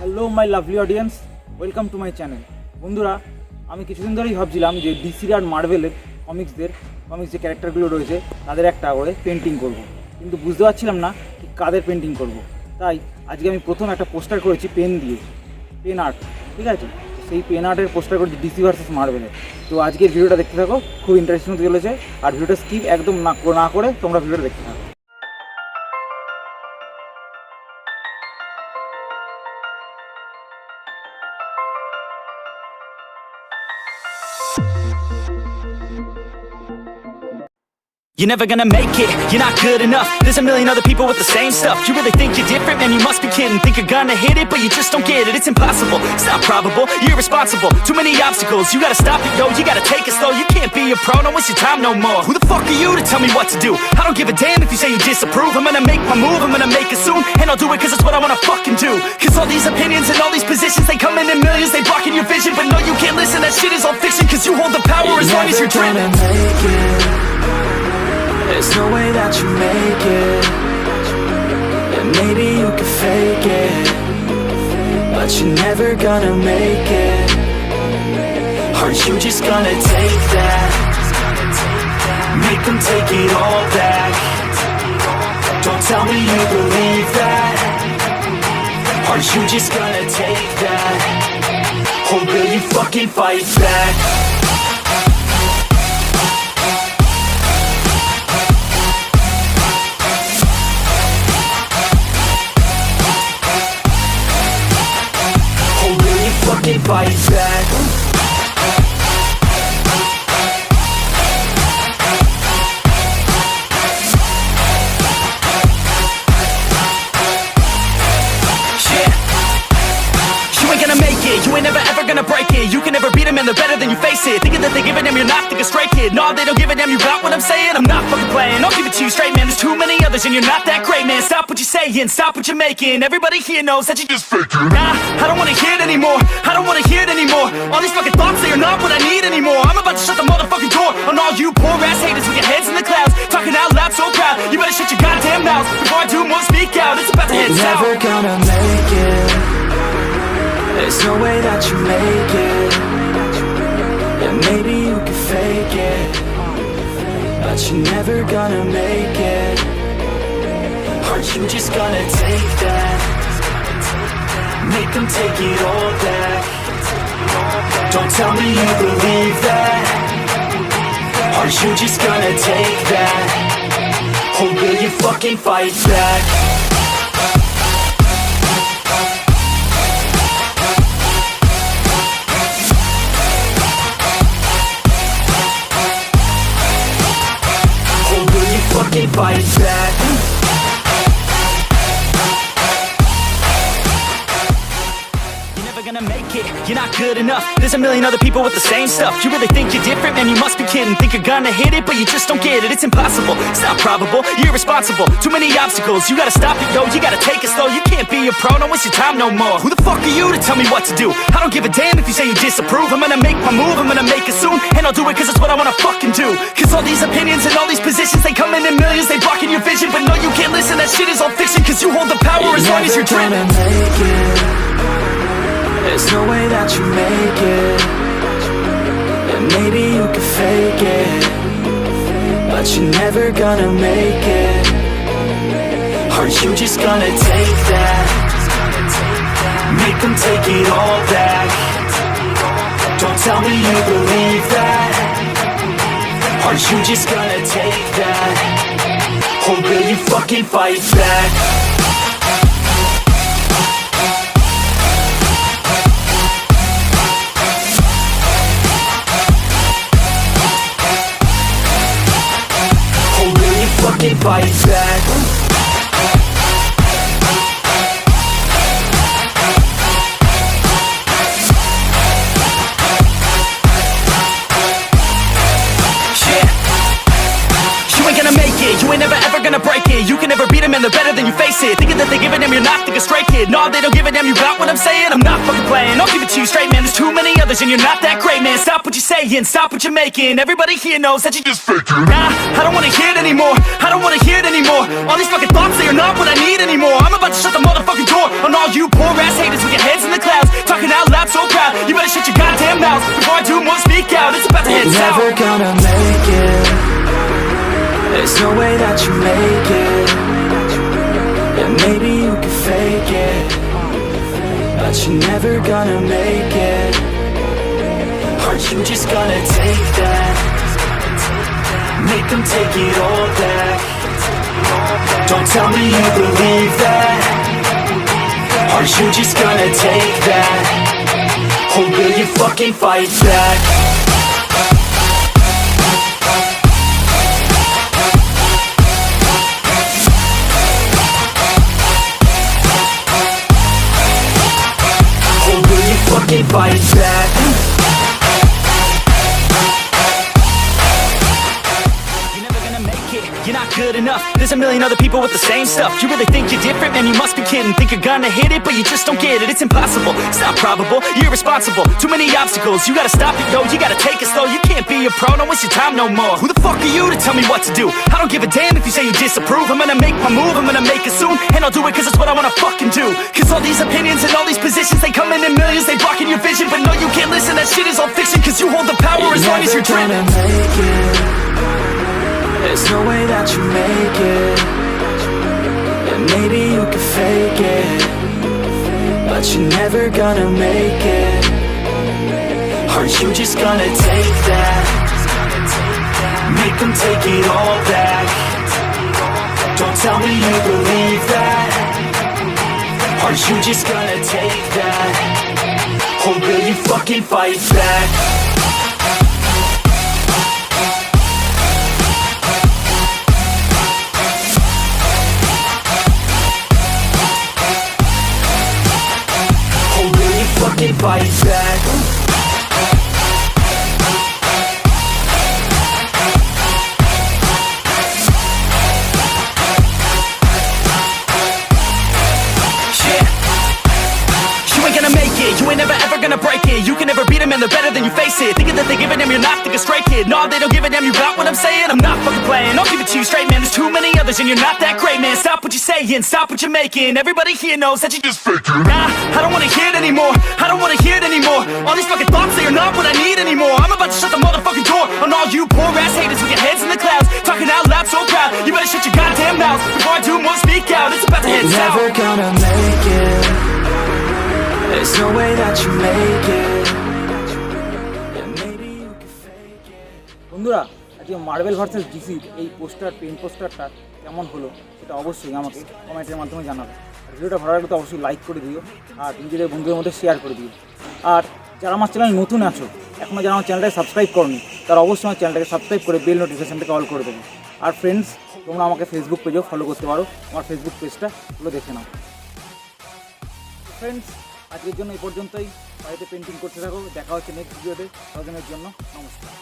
Hello my lovely audience, welcome to my channel. বন্ধুরা, আমি কিছুদিন ধরেই ভাবছিলাম যে ডিসির আর মার্ভেলের কমিক্স যে ক্যারেক্টারগুলো রয়েছে তাদের একটা করে পেন্টিং করব, কিন্তু বুঝতে পারছিলাম না ঠিক কাদের পেন্টিং করব। তাই আজকে আমি প্রথম একটা পোস্টার করেছি পেন দিয়ে, পেন আর্ট, ঠিক আছে? সেই পেন আর্টের পোস্টার করেছি ডিসি ভার্সেস মার্ভেলের। তো আজকের ভিডিওটা দেখতে থাকো, খুব ইন্টারেস্টিং হতে চলেছে। আর ভিডিওটা স্কিপ একদম না করে তোমরা ভিডিওটা দেখতে থাকো। You're never gonna make it, you're not good enough. There's a million other people with the same stuff. You really think you're different? Man, you must be kidding. Think you're gonna hit it, but you just don't get it. It's impossible, it's not probable, you're irresponsible. Too many obstacles, you gotta stop it, yo. You gotta take it slow, you can't be a pro. Don't waste your time no more. Who the fuck are you to tell me what to do? I don't give a damn if you say you disapprove. I'm gonna make my move, I'm gonna make it soon. And I'll do it cause it's what I wanna fucking do. Cause all these opinions and all these positions, they come in millions, they blocking your vision. But no, you can't listen, that shit is all fiction. Cause you hold the power as long as you're dreaming. There's no way that you make it. And maybe you can fake it, but you're never gonna make it. Aren't you just gonna take that? Make them take it all back. Don't tell me you believe that. Aren't you just gonna take that? Or will you fucking fight back? Fight back. You ain't gonna make it, you ain't never ever gonna break it. You can never beat them and they're better than you, face it. Thinking that they give a damn, you're not thinking straight, kid. No, they don't give a damn, you got what I'm saying? I'm not fucking playing, I'll give it to you straight, man. There's too many others and you're not that great, man. Stop what you're saying, stop what you're making. Everybody here knows that you just faking. Nah, I don't wanna hear it anymore, I don't wanna hear it anymore. All these fucking thoughts, they are not what I need anymore. I'm about to shut the motherfucking door on all you poor ass haters with your heads in the clouds, talking out loud so proud. You better shut your goddamn mouth before I do more, speak out. It's about to head south. You're never gonna make it. There's no way that you make it. And maybe you can fake it, but you're never gonna make it. Aren't you just gonna take that? Make them take it all back. Don't tell me you believe that. Aren't you just gonna take that? Or will you fucking fight back? Fucking fight back. You're never gonna make it, you're not good enough. There's a million other people with the same stuff. You really think you're different? Man, you must be kidding. Think you're gonna hit it, but you just don't get it. It's impossible, it's not probable, you're irresponsible. Too many obstacles, you gotta stop it, yo. You gotta take it slow, you can't be a pro. Don't waste your time no more. Who the fuck are you to tell me what to do? I don't give a damn if you say you disapprove. I'm gonna make my move, I'm gonna make it soon. And I'll do it cause it's what I wanna fucking do. Cause all these opinions and all these positions, they come in millions, they blocking your vision. But no, you can't listen, that shit is all fiction. Cause you hold the power as long as you're dreaming. There's no way that you make it. And maybe you can fake it, but you're never gonna make it. Aren't you just gonna take that? Make them take it all back. Don't tell me you believe that. Aren't you just gonna take that? Or will you fucking fight back? Fucking fight back. You ain't never ever gonna break it. You can never beat them and they're better than you, face it. Thinking that they give a damn, you're not thinking straight, kid. No, they don't give a damn, you got what I'm saying? I'm not fucking playing, I'll give it to you straight, man. There's too many others and you're not that great, man. Stop what you're saying, stop what you're making. Everybody here knows that you just faking. Nah, I don't wanna hear it anymore, I don't wanna hear it anymore. All these fucking thoughts, they are not what I need anymore. I'm about to shut the motherfucking door on all you poor ass haters with your heads it's about to head You're south. never gonna make it. There's no way that you make it. Yeah, maybe you can fake it, but you're never gonna make it. Are you just gonna take that? Make them take it all back. Don't tell me you believe that. Are you just gonna take that? Or will you fucking fight back? Or will you fucking fight back? You're never gonna make it, you're not good enough. There's a million other people with the same stuff. You really think you're different? Man, you must be kidding. Think you're gonna hit it, but you just don't get it. It's impossible, it's not probable, you're irresponsible. Too many obstacles, you gotta stop it, yo. You gotta take it slow, you can't be a pro. Don't waste your time no more. Who the fuck are you to tell me what to do? I don't give a damn if you say you disapprove. I'm gonna make my move, I'm gonna make it soon. And I'll do it cause it's what I wanna fucking do. Cause all these opinions and all these positions, they come in millions, they blocking your vision. But no, you can't listen, that shit is all fiction. Cause you hold the power as long as you're driven. Make it. There's no way that you make it. Yeah, maybe you can fake it, but you're never gonna make it. Are you just gonna take that? Make them take it all back. Don't tell me you believe that. Are you just gonna take that? Or will you fucking fight back? Fucking fight back. You ain't gonna make it, you ain't never ever gonna break it. You can never beat them and they're better than you face it. Thinking that they give a damn, you're not thinking straight, kid. No, they don't give a damn, you got what I'm saying? I'm not fucking playing, I'll give it to you straight, man. There's too many others and you're not that great, man. Stop what you're saying, stop what you're making. Everybody here knows that you just faking. Nah, I don't wanna hear it anymore, I don't wanna hear it anymore. All these fucking thoughts, they are not what I need anymore. I'm about to shut the motherfucking door on all you poor ass haters with your heads in the clouds, talking out loud so proud. You better shut your goddamn mouth before I do more, speak out. It's about to head You're south. never gonna make it. There's no way that you make it. Yeah, maybe you can fake it. বন্ধুরা, আজকে marble versus ডিসির এই pen পোস্টারটা কেমন হলো সেটা অবশ্যই আমাকে কমেন্টের মাধ্যমে জানাবে। আর ভিডিওটা ভালো লাগলে তো অবশ্যই লাইক করে দিও আর নিজেদের বন্ধুদের মধ্যে শেয়ার করে দিও। আর যারা আমার চ্যানেল নতুন আছো, এখনও যারা আমার চ্যানেলটাকে সাবস্ক্রাইব করনি, তারা অবশ্যই আমার চ্যানেলটাকে সাবস্ক্রাইব করে বেল নোটিফিকেশানটাকে অল করে দেবে। আর ফ্রেন্ডস, তোমরা আমাকে ফেসবুক পেজেও ফলো করতে পারো, আমার ফেসবুক পেজটা ওগুলো দেখে নাও। ফ্রেন্ডস, আজকের জন্য এই পর্যন্তই। বাড়িতে পেন্টিং করতে থাকো, দেখা হচ্ছে নেক্সট ভিডিওতে। ততদিনের জন্য নমস্কার।